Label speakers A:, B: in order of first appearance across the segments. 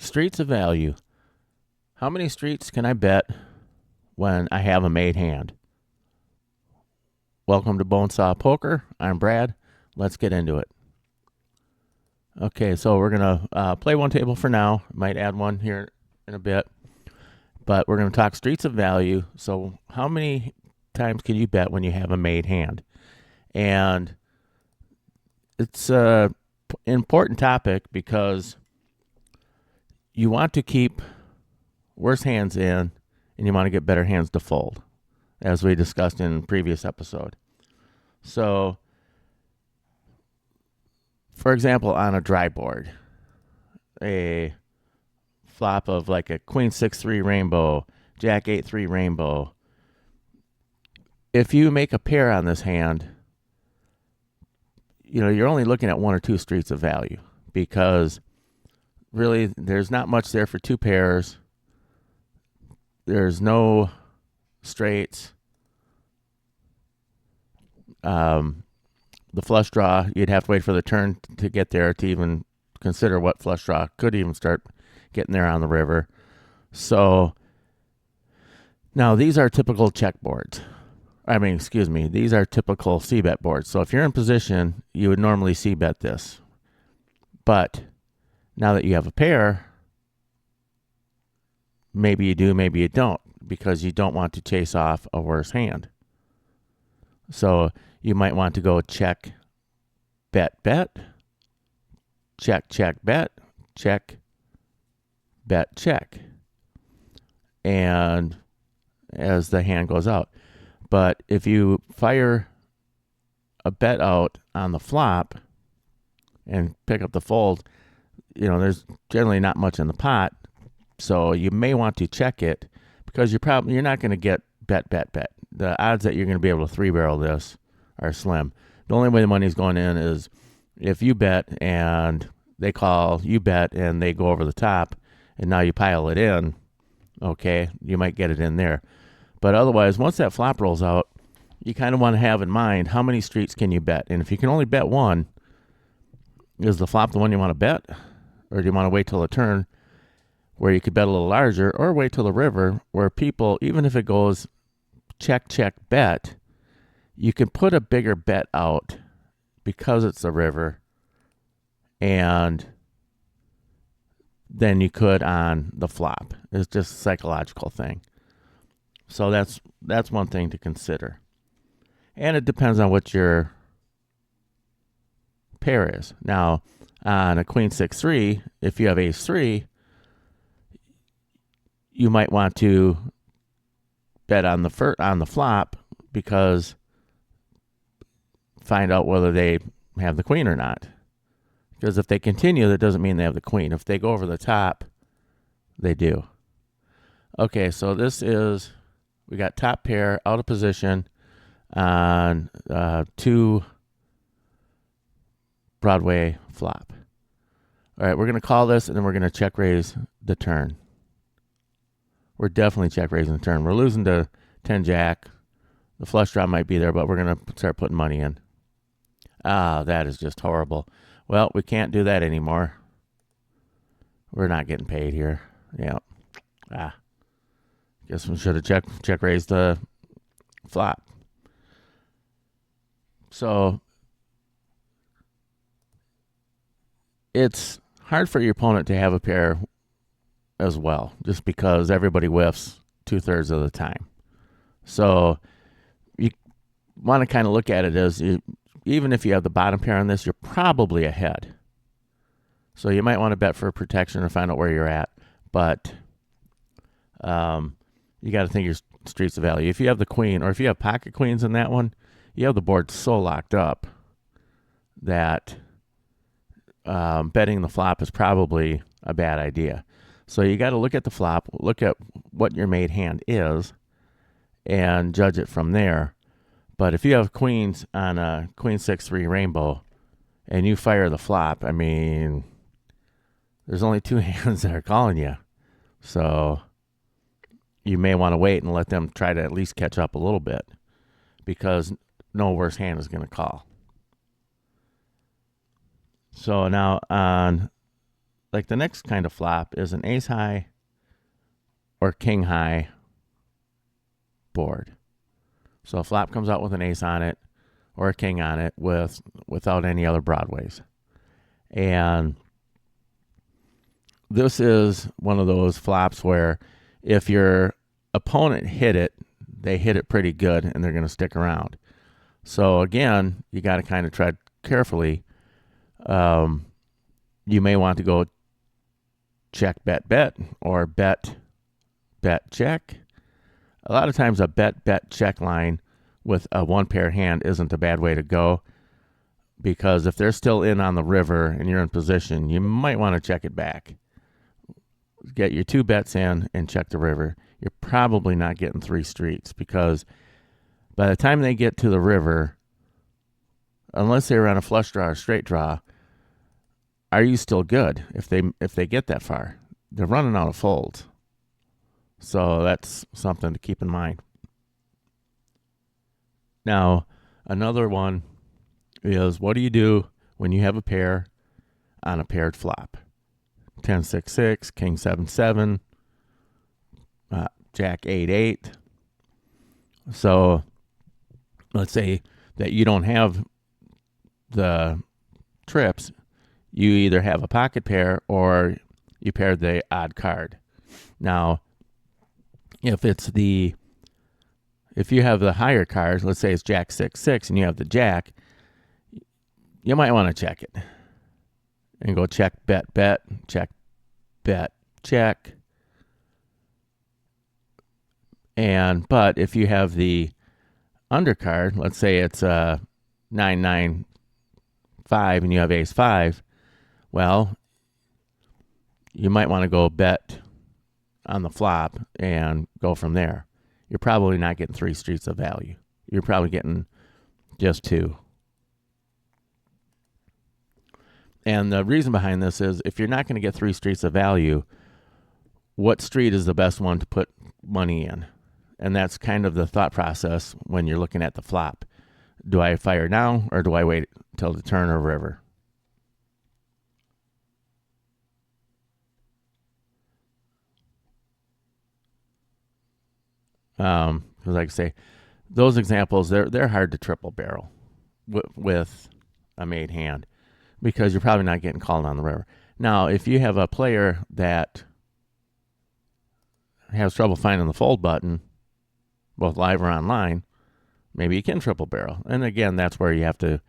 A: Streets of value. How many streets can I bet when I have a made hand? Welcome to Bonesaw Poker. I'm Brad. Let's get into it. Okay, so we're going to play one table for now. Might add one here in a bit. But we're going to talk streets of value. So how many times can you bet when you have a made hand? And it's an important topic because you want to keep worse hands in and you want to get better hands to fold, as we discussed in previous episode. So, for example, on a dry board, a flop of like a queen 6-3 rainbow, jack 8-3 rainbow. If you make a pair on this hand, you're only looking at one or two streets of value because really there's not much there for two pairs. There's no straights. The flush draw, you'd have to wait for the turn to get there to even consider what flush draw could even start getting there on the river. So now these are typical check boards. These are typical c-bet boards. So if you're in position, you would normally c-bet this. But now that you have a pair, maybe you do, maybe you don't, because you don't want to chase off a worse hand. So you might want to go check, bet, check, bet, check, bet, check. And as the hand goes out. But if you fire a bet out on the flop and pick up the fold, there's generally not much in the pot. So you may want to check it because you're not going to get bet. The odds that you're going to be able to three barrel this are slim. The only way the money's going in is if you bet and they call, you bet and they go over the top and now you pile it in, okay, you might get it in there. But otherwise, once that flop rolls out, you kind of want to have in mind how many streets can you bet. And if you can only bet one, is the flop the one you want to bet? Or do you want to wait till the turn where you could bet a little larger, or wait till the river where people, even if it goes check, bet, you can put a bigger bet out because it's the river and than you could on the flop. It's just a psychological thing. So that's one thing to consider. And it depends on what your pair is. Now, on a queen 6-3, if you have ace 3, you might want to bet on the flop because find out whether they have the queen or not. Because if they continue, that doesn't mean they have the queen. If they go over the top, they do. Okay, so we got top pair out of position on 2 Broadway flop. All right, we're going to call this, and then we're going to check raise the turn. We're definitely check raising the turn. We're losing to 10 jack. The flush draw might be there, but we're going to start putting money in. That is just horrible. Well, we can't do that anymore. We're not getting paid here. Yeah. Guess we should have check raised the flop. So it's hard for your opponent to have a pair as well, just because everybody whiffs 2/3 of the time. So you want to kind of look at it as even if you have the bottom pair on this, you're probably ahead. So you might want to bet for protection or find out where you're at. But you got to think your streets of value. If you have the queen, or if you have pocket queens in that one, you have the board so locked up that betting the flop is probably a bad idea. So you got to look at the flop, look at what your made hand is, and judge it from there. But if you have queens on a queen 6-3 rainbow and you fire the flop, there's only 2 hands that are calling you. So you may want to wait and let them try to at least catch up a little bit because no worse hand is going to call. So now on like the next kind of flop is an ace high or king high board. So a flop comes out with an ace on it or a king on it without any other broadways. And this is one of those flops where if your opponent hit it, they hit it pretty good and they're going to stick around. So again, you got to kind of tread carefully. You may want to go check, bet, or bet, check. A lot of times a bet, check line with a one pair hand isn't a bad way to go, because if they're still in on the river and you're in position, you might want to check it back. Get your 2 bets in and check the river. You're probably not getting 3 streets, because by the time they get to the river, unless they were on a flush draw or straight draw, are you still good if they get that far? They're running out of folds. So that's something to keep in mind. Now, another one is, what do you do when you have a pair on a paired flop? 10-6-6, king 7-7, jack 8-8. So let's say that you don't have the trips. You either have a pocket pair or you paired the odd card. Now, if you have the higher card, let's say it's jack 6-6 and you have the jack, you might want to check it and go check, bet, check, bet, check. But if you have the undercard, let's say it's 9-9-5 and you have ace 5, well, you might want to go bet on the flop and go from there. You're probably not getting 3 streets of value. You're probably getting just 2. And the reason behind this is, if you're not going to get 3 streets of value, what street is the best one to put money in? And that's kind of the thought process when you're looking at the flop. Do I fire now or do I wait till the turn or river? Because like I say, those examples, they're hard to triple barrel with a made hand, because you're probably not getting called on the river. Now, if you have a player that has trouble finding the fold button, both live or online, maybe you can triple barrel. And again, that's where you have to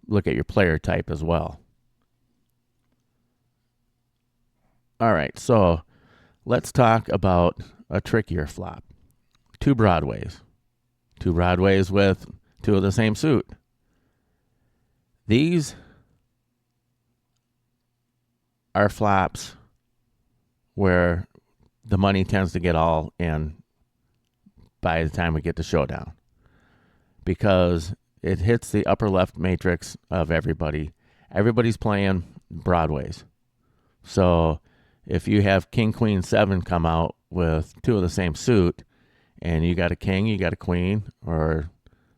A: look at your player type as well. All right, so let's talk about a trickier flop. 2 broadways. 2 broadways with 2 of the same suit. These are flops where the money tends to get all in by the time we get to showdown, because it hits the upper left matrix of everybody. Everybody's playing broadways. So if you have king, queen, 7 come out with 2 of the same suit, and you got a king, you got a queen, or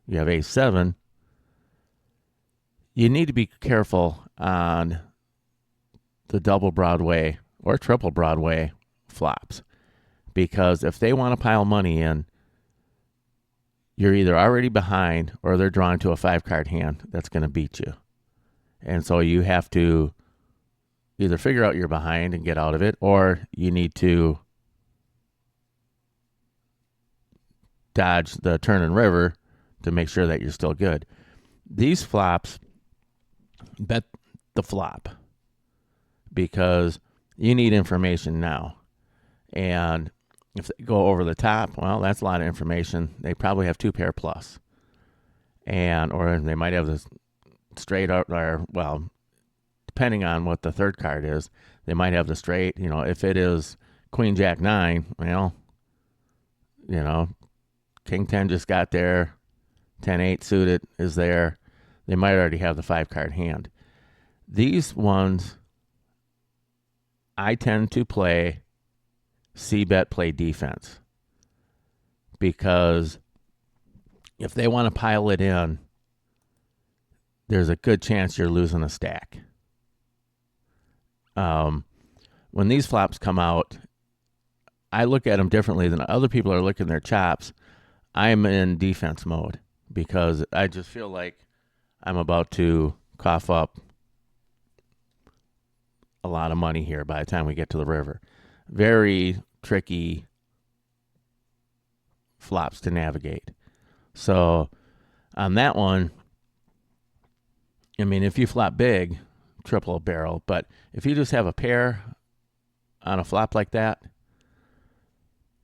A: you have ace 7, you need to be careful on the double Broadway or triple Broadway flops, because if they want to pile money in, you're either already behind or they're drawing to a 5-card hand that's going to beat you. And so you have to either figure out you're behind and get out of it, or you need to dodge the turn and river to make sure that you're still good. These flops, bet the flop, because you need information now. And if they go over the top, well, that's a lot of information. They probably have 2 pair plus. Or they might have this straight up, or, well, depending on what the third card is, they might have the straight. If it is queen, jack, 9, well, king 10 just got there, 10-8 suited is there. They might already have the 5-card hand. These ones, I tend to play c-bet, play defense, because if they want to pile it in, there's a good chance you're losing a stack. when these flops come out, I look at them differently than other people are looking at their chops. I'm in defense mode because I just feel like I'm about to cough up a lot of money here by the time we get to the river. Very tricky flops to navigate. So on that one, I mean, if you flop big, triple barrel. But if you just have a pair on a flop like that,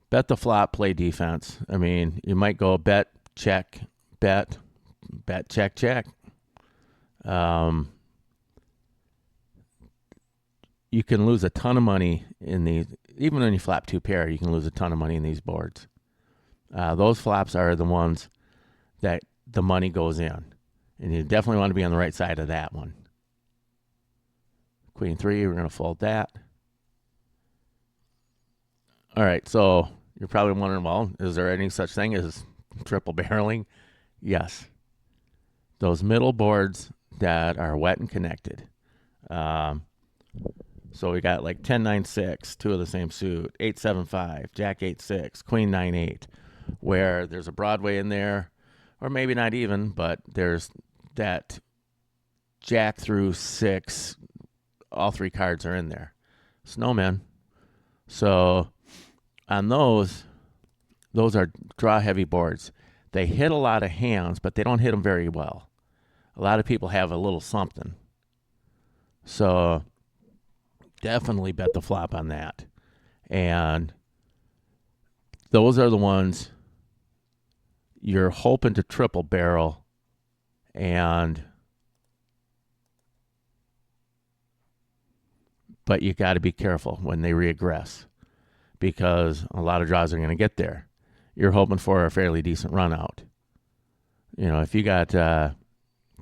A: bet the flop, play defense. I mean, you might go bet, check, bet, check, check. You can lose a ton of money in these. Even when you flop two pair, you can lose a ton of money in these boards. Those flops are the ones that the money goes in. And you definitely want to be on the right side of that one. Queen 3, we're going to fold that. All right, so you're probably wondering, well, is there any such thing as triple barreling? Yes. Those middle boards that are wet and connected. So we got like 10-9-6, two of the same suit, 8-7-5, Jack 8-6, Queen 9-8, where there's a Broadway in there, or maybe not even, but there's that Jack through 6, all three cards are in there. Snowmen. So on those are draw heavy boards. They hit a lot of hands, but they don't hit them very well. A lot of people have a little something. So definitely bet the flop on that. And those are the ones you're hoping to triple barrel, but you got to be careful when they reaggress because a lot of draws are going to get there. You're hoping for a fairly decent run out. You know, if you got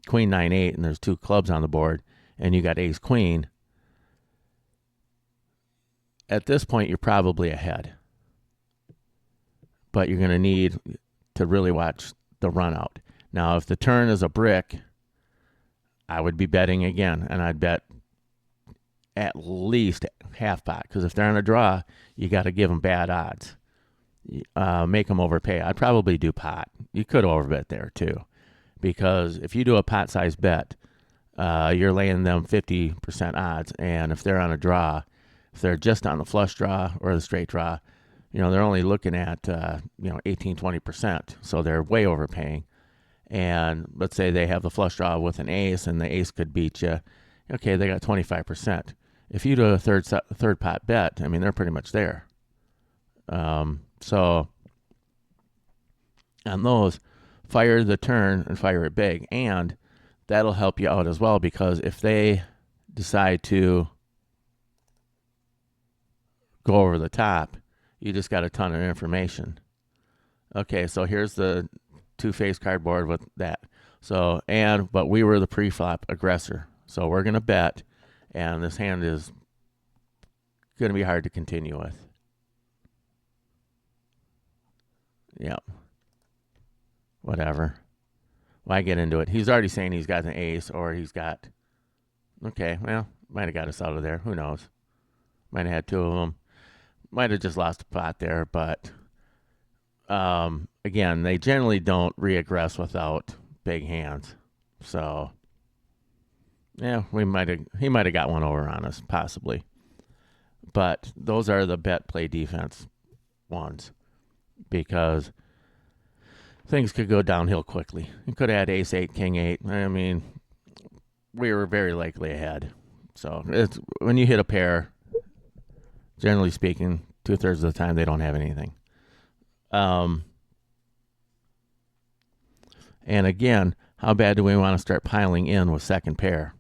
A: Queen 9-8 and there's two clubs on the board and you got ace queen, at this point you're probably ahead. But you're going to need to really watch the run out. Now, if the turn is a brick, I would be betting again, and I'd bet at least half pot because if they're on a draw, you got to give them bad odds. Make them overpay. I'd probably do pot. You could overbet there too, because if you do a pot size bet, you're laying them 50% odds, and if they're on a draw, if they're just on the flush draw or the straight draw, you know, they're only looking at 18, 20%, so they're way overpaying. And let's say they have the flush draw with an ace, and the ace could beat you. Okay, they got 25%. If you do a third pot bet, I mean, they're pretty much there. So on those, fire the turn and fire it big, and that'll help you out as well because if they decide to go over the top, you just got a ton of information. Okay, so here's the two-face cardboard with that. So, but we were the pre-flop aggressor. So we're going to bet, and this hand is going to be hard to continue with. Yep. Whatever. Why get into it? He's already saying he's got an ace, or he's got... Okay, well, might have got us out of there. Who knows? Might have had two of them. Might have just lost a pot there, but... again, they generally don't reaggress without big hands. So... yeah, he might have got one over on us, possibly. But those are the bet, play, defense ones because things could go downhill quickly. You could have had ace 8, king 8. I mean, we were very likely ahead. So it's when you hit a pair, generally speaking, 2/3 of the time they don't have anything. And again, how bad do we want to start piling in with second pair?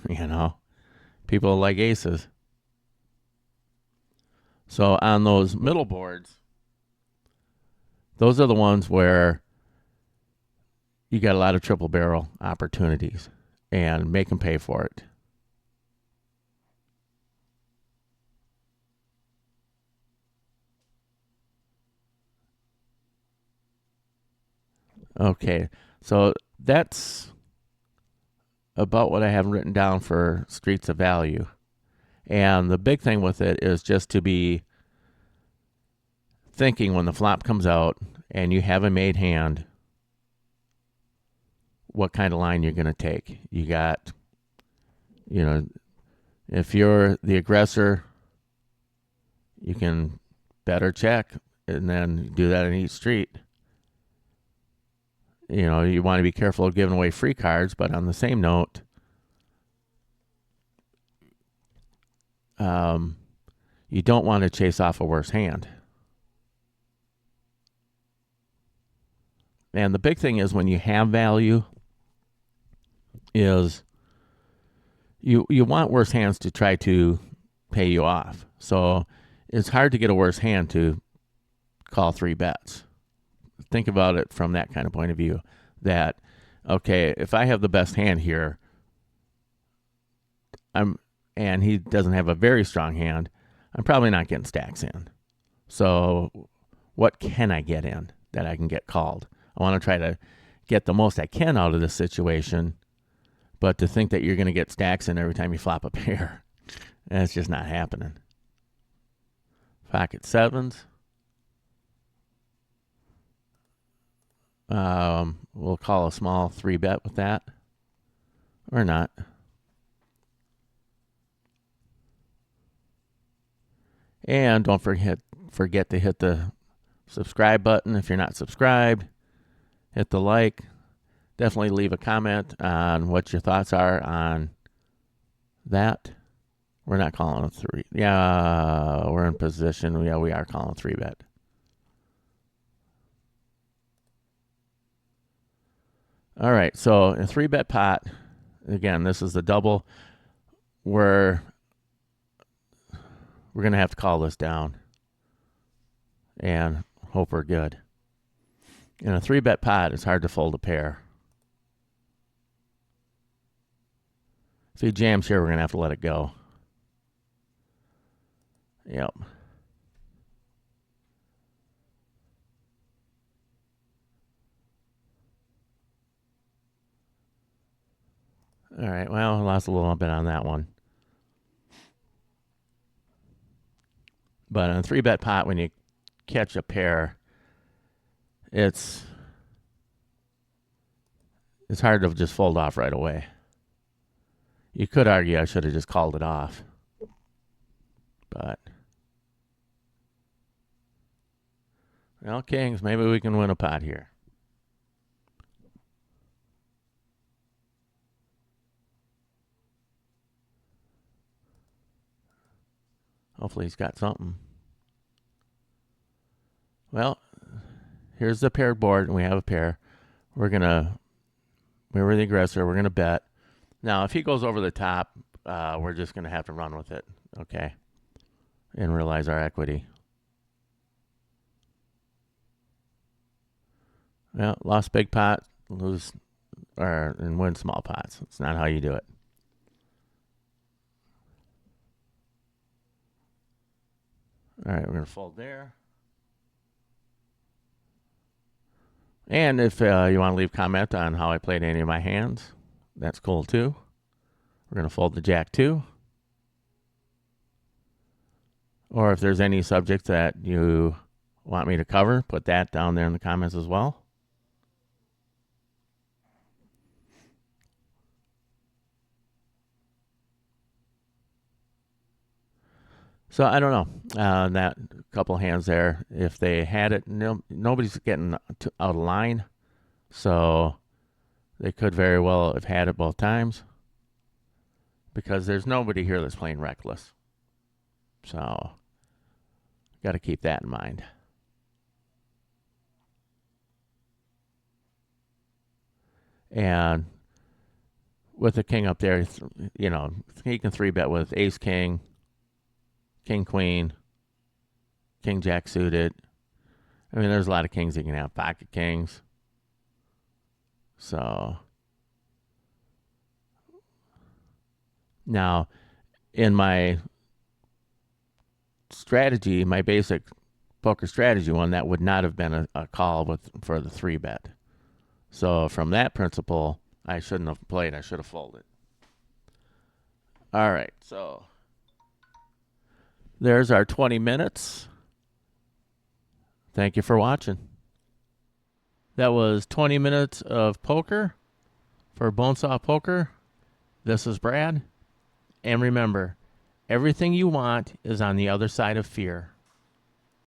A: You know, people like aces. So on those middle boards, those are the ones where you got a lot of triple barrel opportunities and make them pay for it. Okay, so that's about what I have written down for Streets of Value. And the big thing with it is just to be thinking when the flop comes out and you have a made hand, what kind of line you're going to take. You got, if you're the aggressor, you can bet or check and then do that in each street. You want to be careful of giving away free cards, but on the same note, you don't want to chase off a worse hand. And the big thing is when you have value is you want worse hands to try to pay you off. So it's hard to get a worse hand to call 3 bets. Think about it from that kind of point of view, that, okay, if I have the best hand here, and he doesn't have a very strong hand, I'm probably not getting stacks in. So what can I get in that I can get called? I want to try to get the most I can out of this situation, but to think that you're going to get stacks in every time you flop a pair, that's just not happening. Pocket sevens. We'll call a small 3 bet with that, or not. And don't forget to hit the subscribe button if you're not subscribed. Hit the like. Definitely leave a comment on what your thoughts are on that. We're not calling a 3. Yeah, we're in position. Yeah, we are calling a 3 bet. All right, so a 3 bet pot. Again, this is the double. We're going to have to call this down and hope we're good. In a 3 bet pot, it's hard to fold a pair. If he jams here, we're going to have to let it go. Yep. All right, well, I lost a little bit on that one. But in a 3 bet pot, when you catch a pair, it's hard to just fold off right away. You could argue I should have just called it off. But, well, kings, maybe we can win a pot here. Hopefully he's got something. Well, here's the paired board, and we have a pair. We're the aggressor. We're going to bet. Now, if he goes over the top, we're just going to have to run with it, okay, and realize our equity. Well, lost big pot, and win small pots. It's not how you do it. All right, we're going to fold there. And if you want to leave a comment on how I played any of my hands, that's cool too. We're going to fold the jack 2. Or if there's any subject that you want me to cover, put that down there in the comments as well. So I don't know. That couple hands there, if they had it, nobody's getting out of line. So they could very well have had it both times, because there's nobody here that's playing reckless. So got to keep that in mind. And with the king up there, he can 3 bet with ace king, king queen, king jack suited. I mean, there's a lot of kings you can have, pocket kings. So now, in my strategy, my basic poker strategy one, that would not have been a call for the 3 bet. So from that principle, I shouldn't have played. I should have folded. All right, so there's our 20 minutes. Thank you for watching. That was 20 minutes of poker for Bonesaw Poker. This is Brad. And remember, everything you want is on the other side of fear.